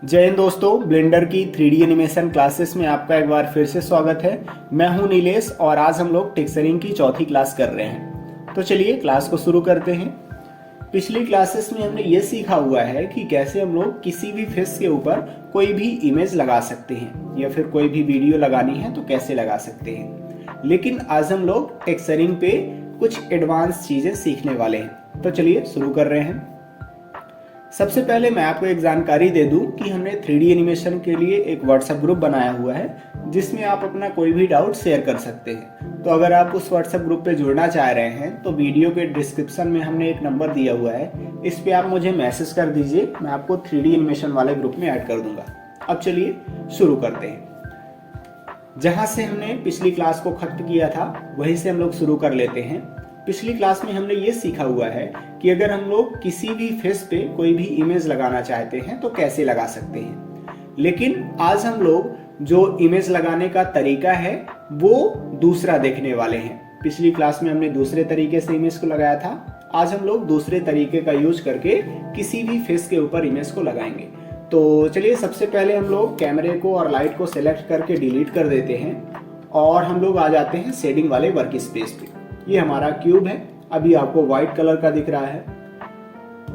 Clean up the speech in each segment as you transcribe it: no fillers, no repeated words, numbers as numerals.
जय हिंद दोस्तों, ब्लेंडर की 3D एनिमेशन क्लासेस में आपका एक बार फिर से स्वागत है। मैं हूं नीलेश और आज हम लोग टेक्सचरिंग की चौथी क्लास कर रहे हैं। तो चलिए क्लास को शुरू करते हैं। पिछली क्लासेस में हमने ये सीखा हुआ है कि कैसे हम लोग किसी भी फेस के ऊपर कोई भी इमेज लगा सकते हैं या फिर कोई भी वीडियो लगानी है तो कैसे लगा सकते हैं। लेकिन आज हम लोग टेक्सचरिंग पे कुछ एडवांस चीज़ें सीखने वाले हैं। तो चलिए शुरू कर रहे हैं। सबसे पहले मैं आपको एक जानकारी दे दूं कि हमने 3D एनिमेशन के लिए एक व्हाट्सएप ग्रुप बनाया हुआ है जिसमें आप अपना कोई भी डाउट शेयर कर सकते हैं। तो अगर आप उस व्हाट्सएप ग्रुप पे जुड़ना चाह रहे हैं तो वीडियो के डिस्क्रिप्शन में हमने एक नंबर दिया हुआ है, इस पे आप मुझे मैसेज कर दीजिए, मैं आपको 3D एनिमेशन वाले ग्रुप में ऐड कर दूंगा। अब चलिए शुरू करते हैं। जहाँ से हमने पिछली क्लास को खत्म किया था वहीं से हम लोग शुरू कर लेते हैं। पिछली क्लास में हमने ये सीखा हुआ है कि अगर हम लोग किसी भी फेस पे कोई भी इमेज लगाना चाहते हैं तो कैसे लगा सकते हैं। लेकिन आज हम लोग जो इमेज लगाने का तरीका है वो दूसरा देखने वाले हैं। पिछली क्लास में हमने दूसरे तरीके से इमेज को लगाया था, आज हम लोग दूसरे तरीके का यूज करके किसी भी फेस के ऊपर इमेज को लगाएंगे। तो चलिए सबसे पहले हम लोग कैमरे को और लाइट को सिलेक्ट करके डिलीट कर देते हैं और हम लोग आ जाते हैं शेडिंग वाले वर्क स्पेस पे। ये हमारा क्यूब है, अभी आपको व्हाइट कलर का दिख रहा है।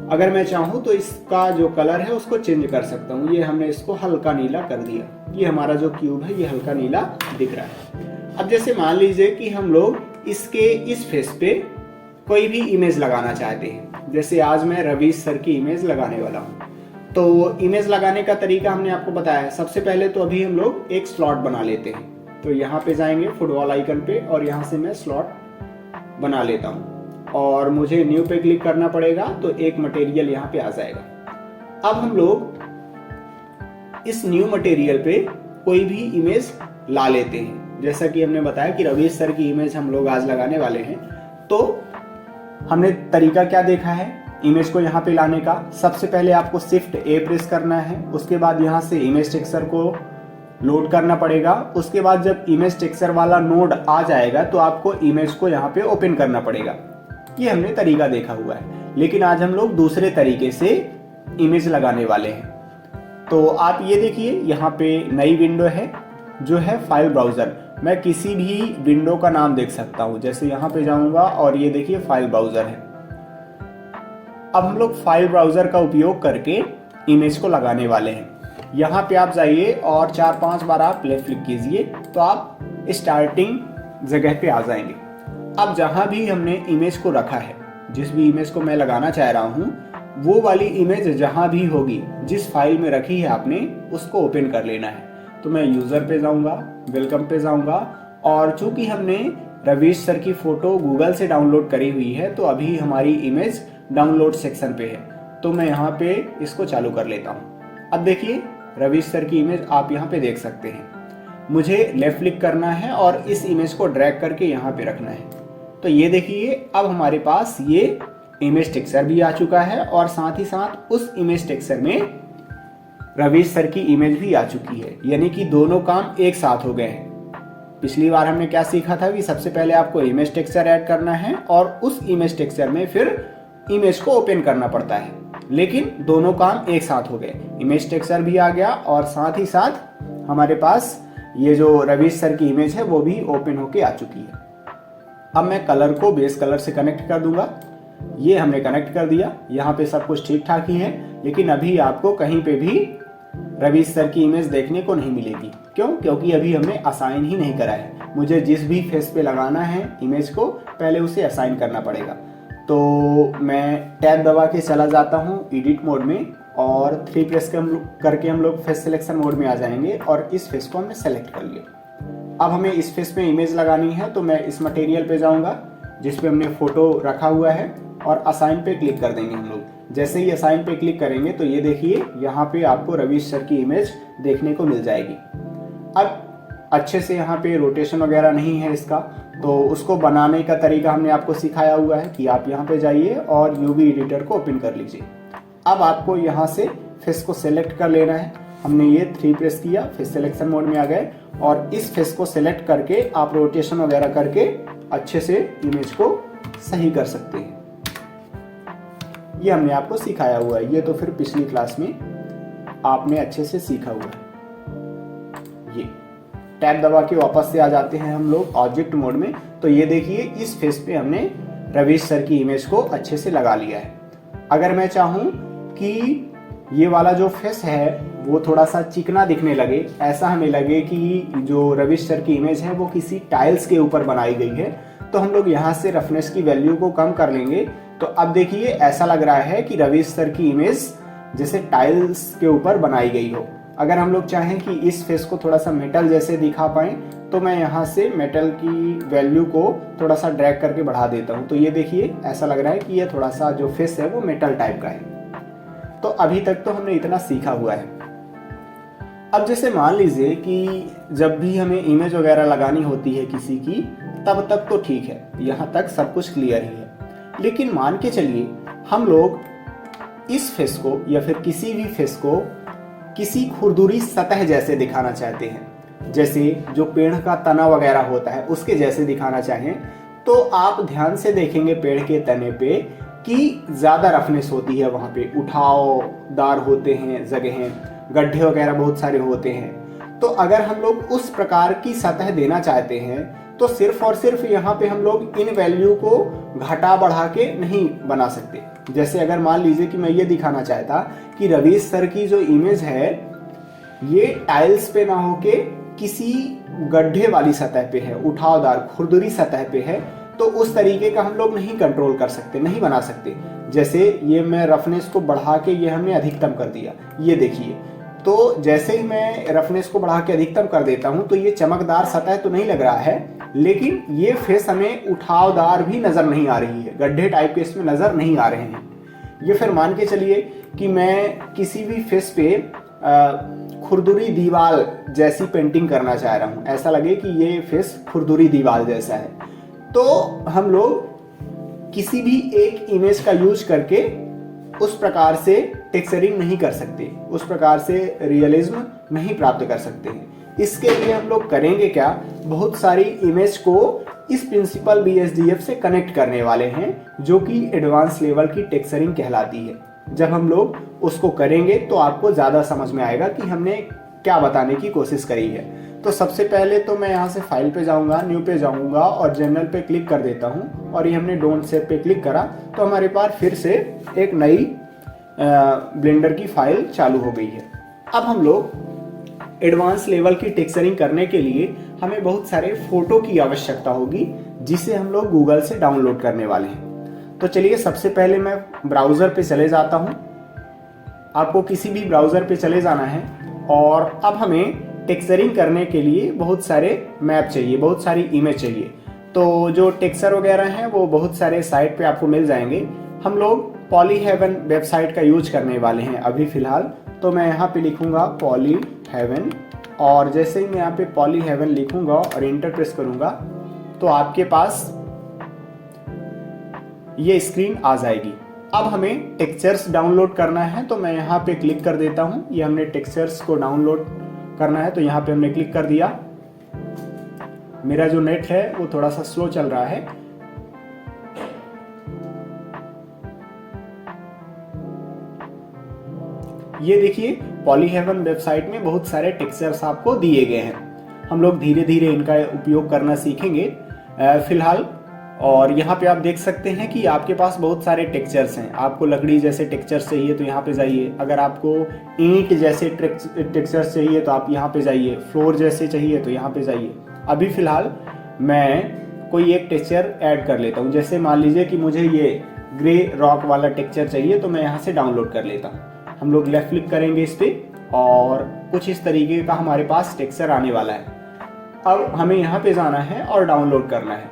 अगर मैं चाहूं तो इसका जो कलर है उसको चेंज कर सकता हूं। ये हमने इसको हल्का नीला कर दिया। ये हमारा जो क्यूब है ये हल्का नीला दिख रहा है। अब जैसे मान लीजिए कि हम लोग इसके इस फेस पे कोई भी इमेज लगाना चाहते हैं। जैसे आज मैं रवीश सर की इमेज लगाने वाला हूं। तो इमेज लगाने का तरीका हमने आपको बताया है। सबसे पहले तो अभी हम लोग एक स्लॉट बना लेते हैं। तो यहाँ पे जाएंगे फुटबॉल आइकन पे और यहाँ से मैं स्लॉट बना लेता हूं और मुझे न्यू पे क्लिक करना पड़ेगा तो एक मटेरियल यहाँ पे आ जाएगा। अब हम लोग इस न्यू मटेरियल पे कोई भी इमेज ला लेते हैं। जैसा कि हमने बताया कि रवीश सर की इमेज हम लोग आज लगाने वाले हैं। तो हमने तरीका क्या देखा है इमेज को यहाँ पे लाने का। सबसे पहले आपको शिफ्ट ए प्रेस करना है, उसके बाद यहाँ से इमेज टेक्सचर को लोड करना पड़ेगा। उसके बाद जब इमेज टेक्सचर वाला नोड आ जाएगा तो आपको इमेज को यहाँ पे ओपन करना पड़ेगा। ये हमने तरीका देखा हुआ है, लेकिन आज हम लोग दूसरे तरीके से इमेज लगाने वाले हैं। तो आप ये देखिए यहाँ पे नई विंडो है जो है फाइल ब्राउजर। मैं किसी भी विंडो का नाम देख सकता हूँ। जैसे यहाँ पे जाऊंगा और ये देखिए फाइल ब्राउजर है। अब हम लोग फाइल ब्राउजर का उपयोग करके इमेज को लगाने वाले हैं। यहाँ पे आप जाइए और 4-5 बार आप लेफ्ट क्लिक कीजिए तो आप स्टार्टिंग जगह पे आ जाएंगे। अब जहाँ भी हमने इमेज को रखा है, जिस भी इमेज को मैं लगाना चाह रहा हूँ, वो वाली इमेज जहाँ भी होगी, जिस फाइल में रखी है आपने, उसको ओपन कर लेना है। तो मैं यूजर पे जाऊँगा, वेलकम पे जाऊँगा और चूंकि हमने रवीश सर की फोटो गूगल से डाउनलोड करी हुई है तो अभी हमारी इमेज डाउनलोड सेक्शन पे है। तो मैं यहाँ पे इसको चालू कर लेता हूँ। अब देखिए रवीश सर की इमेज आप यहाँ पे देख सकते हैं। मुझे लेफ्ट क्लिक करना है और इस इमेज को ड्रैग करके यहाँ पे रखना है। तो ये देखिए अब हमारे पास ये इमेज टेक्सचर भी आ चुका है और साथ ही साथ उस इमेज टेक्सचर में रवीश सर की इमेज भी आ चुकी है। यानी कि दोनों काम एक साथ हो गए हैं। पिछली बार हमने क्या सीखा था कि सबसे पहले आपको इमेज टेक्सचर ऐड करना है और उस इमेज टेक्सचर में फिर इमेज को ओपन करना पड़ता है, लेकिन दोनों काम एक साथ हो गए। इमेज टेक्सचर भी आ गया और साथ ही साथ हमारे पास ये जो रवीश सर की इमेज है वो भी ओपन होके आ चुकी है। अब मैं कलर को बेस कलर से कनेक्ट कर दूंगा। ये हमने कनेक्ट कर दिया। यहाँ पे सब कुछ ठीक ठाक ही है, लेकिन अभी आपको कहीं पे भी रवीश सर की इमेज देखने को नहीं मिलेगी। क्यों? क्योंकि अभी हमने असाइन ही नहीं करा है। मुझे जिस भी फेस पे लगाना है इमेज को पहले उसे असाइन करना पड़ेगा। तो मैं टैब दबा के चला जाता हूँ एडिट मोड में और 3 प्रेस करके हम लोग फेस सिलेक्शन मोड में आ जाएंगे और इस फेस को हमने सेलेक्ट कर लिया। अब हमें इस फेस में इमेज लगानी है तो मैं इस मटेरियल पे जाऊंगा जिस पे हमने फोटो रखा हुआ है और असाइन पे क्लिक कर देंगे हम लोग। जैसे ही असाइन पे क्लिक करेंगे तो ये देखिए यहाँ पे आपको रवीश सर की इमेज देखने को मिल जाएगी। अब अच्छे से यहाँ पे रोटेशन वगैरह नहीं है इसका, तो उसको बनाने का तरीका हमने आपको सिखाया हुआ है कि आप यहाँ पे जाइए और यूवी एडिटर को ओपन कर लीजिए। अब आपको यहाँ से फेस को सेलेक्ट कर लेना है। हमने ये 3 प्रेस किया, फेस सिलेक्शन मोड में आ गए और इस फेस को सेलेक्ट करके आप रोटेशन वगैरह करके अच्छे से इमेज को सही कर सकते हैं। ये हमने आपको सिखाया हुआ है। ये तो फिर पिछली क्लास में आपने अच्छे से सीखा हुआ है। ये टैब दबा के वापस से आ जाते हैं हम लोग ऑब्जेक्ट मोड में। तो ये देखिए इस फेस पे हमने रवीश सर की इमेज को अच्छे से लगा लिया है। अगर मैं चाहूँ कि ये वाला जो फेस है वो थोड़ा सा चिकना दिखने लगे, ऐसा हमें लगे कि जो रवीश सर की इमेज है वो किसी टाइल्स के ऊपर बनाई गई है, तो हम लोग यहाँ से रफनेस की वैल्यू को कम कर लेंगे। तो अब देखिए ऐसा लग रहा है कि रवीश सर की इमेज जैसे टाइल्स के ऊपर बनाई गई हो। अगर हम लोग चाहें कि इस फेस को थोड़ा सा मेटल जैसे दिखा पाएं, तो मैं यहाँ से मेटल की वैल्यू को थोड़ा सा ड्रैग करके बढ़ा देता हूँ। तो ये देखिए ऐसा लग रहा है कि ये थोड़ा सा जो फेस है वो मेटल टाइप का है। तो अभी तक तो हमने इतना सीखा हुआ है। अब जैसे मान लीजिए कि जब भी हमें इमेज वगैरह लगानी होती है किसी की, तब तक तो ठीक है, यहाँ तक सब कुछ क्लियर ही है। लेकिन मान के चलिए हम लोग इस फेस को या फिर किसी भी फेस को किसी खुरदुरी सतह जैसे दिखाना चाहते हैं, जैसे जो पेड़ का तना वगैरह होता है उसके जैसे दिखाना चाहें, तो आप ध्यान से देखेंगे पेड़ के तने पे कि ज़्यादा रफनेस होती है, वहाँ पे उठावदार होते हैं जगहें, गड्ढे वगैरह बहुत सारे होते हैं। तो अगर हम लोग उस प्रकार की सतह देना चाहते हैं तो सिर्फ और सिर्फ यहाँ पे हम लोग इन वैल्यू को घटा बढ़ा के नहीं बना सकते। जैसे अगर मान लीजिए कि मैं ये दिखाना चाहता कि रवीश सर की जो इमेज है ये टाइल्स पे ना होके किसी गड्ढे वाली सतह पे है, उठावदार खुरदुरी सतह पे है, तो उस तरीके का हम लोग नहीं कंट्रोल कर सकते, नहीं बना सकते। जैसे ये मैं रफनेस को बढ़ा के ये हमने अधिकतम कर दिया, ये देखिए। तो जैसे ही मैं रफनेस को बढ़ा के अधिकतम कर देता हूं तो ये चमकदार सतह तो नहीं लग रहा है, लेकिन ये फेस हमें उठावदार भी नजर नहीं आ रही है, गड्ढे टाइप के इसमें नजर नहीं आ रहे हैं। ये फिर मान के चलिए कि मैं किसी भी फेस पे खुरदुरी दीवार जैसी पेंटिंग करना चाह रहा हूँ, ऐसा लगे कि ये फेस खुरदुरी दीवार जैसा है, तो हम लोग किसी भी एक इमेज का यूज करके उस प्रकार से टेक्सचरिंग नहीं कर सकते, उस प्रकार से रियलिज्म नहीं प्राप्त कर सकते हैं। इसके लिए हम लोग करेंगे क्या, बहुत सारी इमेज को इस प्रिंसिपल BSDF से कनेक्ट करने वाले हैं, जो कि एडवांस लेवल की टेक्सचरिंग कहलाती है। जब हम लोग उसको करेंगे तो आपको ज़्यादा समझ में आएगा कि हमने क्या बताने की कोशिश करी है। तो सबसे पहले तो मैं यहाँ से फाइल पे जाऊँगा, न्यू पे जाऊँगा और जनरल पे क्लिक कर देता हूँ, और ये हमने डोंट सेव पे क्लिक करा तो हमारे पास फिर से एक नई ब्लेंडर की फाइल चालू हो गई है। अब हम लोग एडवांस लेवल की टेक्सचरिंग करने के लिए हमें बहुत सारे फोटो की आवश्यकता होगी, जिसे हम लोग गूगल से डाउनलोड करने वाले हैं। तो चलिए सबसे पहले मैं ब्राउज़र पे चले जाता हूँ। आपको किसी भी ब्राउज़र पे चले जाना है, और अब हमें टेक्सचरिंग करने के लिए बहुत सारे मैप चाहिए, बहुत सारी इमेज चाहिए। तो जो टेक्सचर वगैरह हैं वो बहुत सारे साइट पे आपको मिल जाएंगे। हम लोग पॉलीहेवन वेबसाइट का यूज करने वाले हैं अभी फ़िलहाल। तो मैं यहाँ पे लिखूँगा पॉलीहेवन, और जैसे ही मैं यहाँ पे पॉलीहेवन लिखूँगा और इंटर प्रेस करूँगा तो आपके पास ये स्क्रीन आ जाएगी। अब हमें टेक्सचर्स डाउनलोड करना है, तो मैं यहाँ पे क्लिक कर देता हूँ। ये हमने टेक्सचर्स को डाउनलोड करना है, तो यहाँ पे हमने क्लिक कर दिया। मेरा जो नेट है वो थोड़ा सा स्लो चल रहा है। ये देखिए पॉलीहेवन वेबसाइट में बहुत सारे टेक्सचर्स आपको दिए गए हैं। हम लोग धीरे धीरे इनका उपयोग करना सीखेंगे फिलहाल। और यहाँ पे आप देख सकते हैं कि आपके पास बहुत सारे टेक्सचर्स हैं। आपको लकड़ी जैसे टेक्सचर्स चाहिए तो यहाँ पे जाइए, अगर आपको ईंट जैसे टेक्सचर्स चाहिए तो आप यहाँ पे जाइए, फ्लोर जैसे चाहिए तो यहाँ पे जाइए। अभी फ़िलहाल मैं कोई एक टेक्सचर ऐड कर लेता हूँ। जैसे मान लीजिए कि मुझे ये ग्रे रॉक वाला टेक्सचर चाहिए, तो मैं यहाँ से डाउनलोड कर लेता हूँ। हम लोग लेफ्ट क्लिक करेंगे इस पर और कुछ इस तरीके का हमारे पास टेक्सचर आने वाला है। अब हमें यहाँ पे जाना है और डाउनलोड करना है।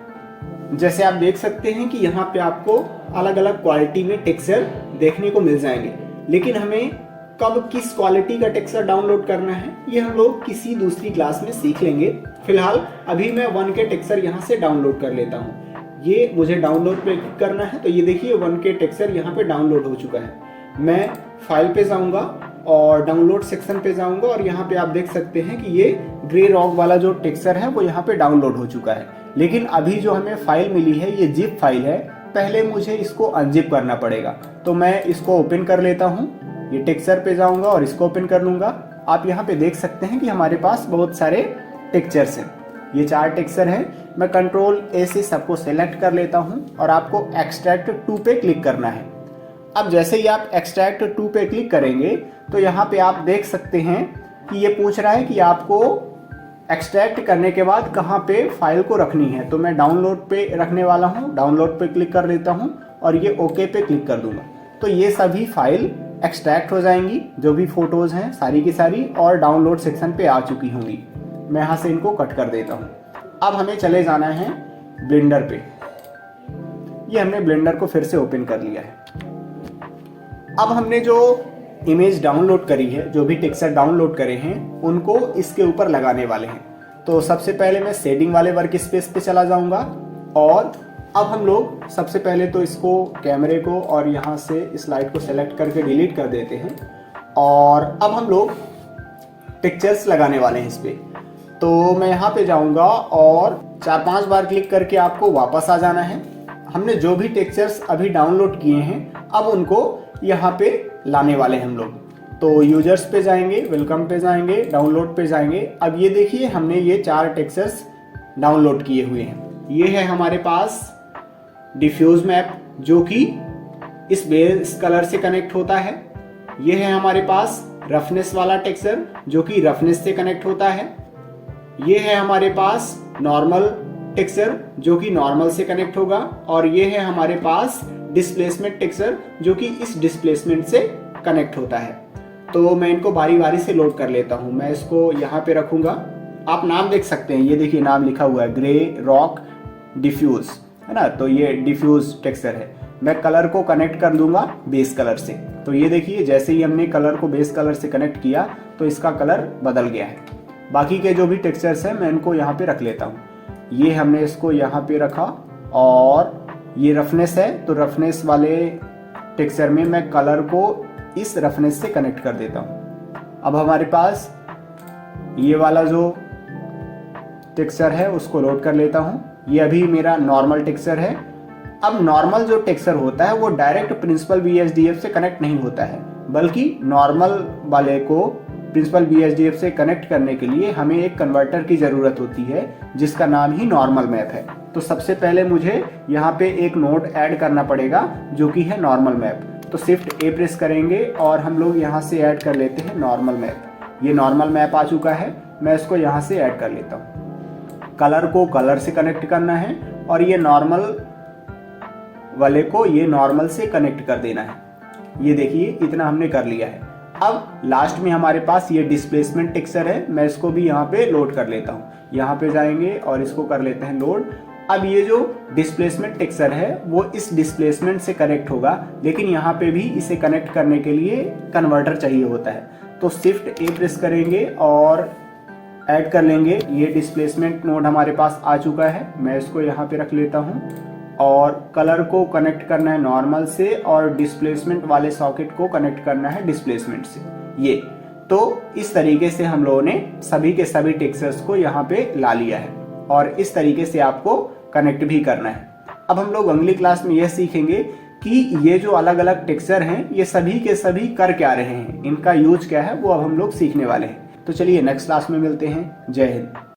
जैसे आप देख सकते हैं कि यहाँ पे आपको अलग अलग क्वालिटी में टेक्सचर देखने को मिल जाएंगे, लेकिन हमें कब किस क्वालिटी का टेक्सचर डाउनलोड करना है ये हम लोग किसी दूसरी क्लास में सीख लेंगे। फिलहाल अभी मैं 1K टेक्सचर यहाँ से डाउनलोड कर लेता हूँ। ये मुझे डाउनलोड पे क्लिक करना है, तो ये देखिए 1K टेक्सचर यहाँ पे डाउनलोड हो चुका है। मैं फाइल पे जाऊँगा और डाउनलोड सेक्शन पे जाऊँगा, और यहाँ पे आप देख सकते हैं कि ये ग्रे रॉक वाला जो टेक्सचर है वो यहाँ पे डाउनलोड हो चुका है। लेकिन अभी जो हमें फाइल मिली है ये जिप फाइल है, पहले मुझे इसको अनजिप करना पड़ेगा। तो मैं इसको ओपन कर लेता हूँ ये टेक्सचर पे जाऊंगा और इसको ओपन कर लूंगा। आप यहाँ पे देख सकते हैं कि हमारे पास बहुत सारे टेक्सचर्स हैं। ये 4 टेक्सचर हैं। मैं कंट्रोल ए से सबको सेलेक्ट कर लेता हूँ और आपको एक्सट्रैक्ट टू पे क्लिक करना है। अब जैसे ही आप एक्सट्रैक्ट टू पे क्लिक करेंगे तो यहाँ पे आप देख सकते हैं कि ये पूछ रहा है कि आपको एक्सट्रैक्ट करने के बाद कहाँ पे फाइल को रखनी है। तो मैं डाउनलोड पे रखने वाला हूँ। डाउनलोड पे क्लिक कर देता हूँ और ये ओके पे क्लिक कर दूंगा। तो ये सभी फाइल एक्सट्रैक्ट हो जाएंगी, जो भी फोटोज़ हैं सारी की सारी, और डाउनलोड सेक्शन पे आ चुकी होंगी। मैं यहाँ से इनको कट कर देता हूँ। अब हमें चले जाना है ब्लेंडर पे। ये हमने ब्लेंडर को फिर से ओपन कर लिया है। अब हमने जो इमेज डाउनलोड करी है, जो भी टेक्सचर डाउनलोड करे हैं, उनको इसके ऊपर लगाने वाले हैं। तो सबसे पहले मैं शेडिंग वाले वर्क स्पेस पे चला जाऊंगा और अब हम लोग सबसे पहले तो इसको कैमरे को और यहाँ से इस लाइट को सेलेक्ट करके डिलीट कर देते हैं और अब हम लोग टेक्सचर्स लगाने वाले हैं इस पे। तो मैं यहाँ पे जाऊँगा और 4-5 बार क्लिक करके आपको वापस आ जाना है। हमने जो भी टेक्सचर्स अभी डाउनलोड किए हैं अब उनको यहाँ पे लाने वाले हैं हम लोग। तो यूजर्स पे जाएंगे, वेलकम पे जाएंगे, डाउनलोड पे जाएंगे। अब ये देखिए हमने ये 4 टेक्सचर्स डाउनलोड किए हुए हैं। ये है हमारे पास डिफ्यूज मैप जो कि इस बेस कलर से कनेक्ट होता है। ये है हमारे पास रफनेस वाला टेक्सचर जो कि रफनेस से कनेक्ट होता है। ये है हमारे पास नॉर्मल टेक्सचर जो कि नॉर्मल से कनेक्ट होगा और ये है हमारे पास डिस्प्लेसमेंट टेक्सचर जो कि इस डिस्प्लेसमेंट से कनेक्ट होता है। तो मैं इनको बारी बारी से लोड कर लेता हूँ। मैं इसको यहाँ पे रखूंगा। आप नाम देख सकते हैं, ये देखिए नाम लिखा हुआ है ग्रे रॉक डिफ्यूज, है ना। तो ये डिफ्यूज टेक्सचर है। मैं कलर को कनेक्ट कर दूंगा बेस कलर से। तो ये देखिए जैसे ही हमने कलर को बेस कलर से कनेक्ट किया तो इसका कलर बदल गया है। बाकी के जो भी टेक्सचर्स हैं मैं इनको यहाँ पे रख लेता हूँ। ये हमने इसको यहाँ पे रखा और ये रफनेस है तो रफनेस वाले टेक्सचर में मैं कलर को इस रफनेस से कनेक्ट कर देता हूँ। अब हमारे पास ये वाला जो टेक्सचर है उसको लोड कर लेता हूँ। ये अभी मेरा नॉर्मल टेक्सचर है। अब नॉर्मल जो टेक्सचर होता है वो डायरेक्ट प्रिंसिपल BSDF से कनेक्ट नहीं होता है, बल्कि नॉर्मल वाले को प्रिंसिपल BSDF से कनेक्ट करने के लिए हमें एक कन्वर्टर की ज़रूरत होती है जिसका नाम ही नॉर्मल मैप है। तो सबसे पहले मुझे यहाँ पे एक नोड ऐड करना पड़ेगा जो कि है नॉर्मल मैप। तो शिफ्ट A प्रेस करेंगे और हम लोग यहाँ से ऐड कर लेते हैं नॉर्मल मैप। ये नॉर्मल मैप आ चुका है। मैं इसको यहाँ से ऐड कर लेता हूँ। कलर को कलर से कनेक्ट करना है और ये नॉर्मल वाले को ये नॉर्मल से कनेक्ट कर देना है। ये देखिए इतना हमने कर लिया है। अब लास्ट में हमारे पास ये डिस्प्लेसमेंट टेक्सचर है। मैं इसको भी यहाँ पे लोड कर लेता हूँ। यहाँ पे जाएंगे और इसको कर लेते हैं लोड। अब ये जो डिस्प्लेसमेंट टेक्सचर है वो इस डिस्प्लेसमेंट से कनेक्ट होगा, लेकिन यहाँ पे भी इसे कनेक्ट करने के लिए कन्वर्टर चाहिए होता है। तो शिफ्ट A प्रेस करेंगे और ऐड कर लेंगे। ये डिस्प्लेसमेंट नोड हमारे पास आ चुका है। मैं इसको यहाँ पे रख लेता हूँ और कलर को कनेक्ट करना है नॉर्मल से और डिस्प्लेसमेंट वाले सॉकेट को कनेक्ट करना है डिस्प्लेसमेंट से। ये तो इस तरीके से हम लोगों ने सभी के सभी टेक्सचर्स को यहाँ पे ला लिया है और इस तरीके से आपको कनेक्ट भी करना है। अब हम लोग अगली क्लास में यह सीखेंगे कि ये जो अलग अलग टेक्सचर हैं ये सभी के सभी कर क्या रहे हैं, इनका यूज क्या है, वो अब हम लोग सीखने वाले हैं। तो चलिए नेक्स्ट क्लास में मिलते हैं। जय हिंद।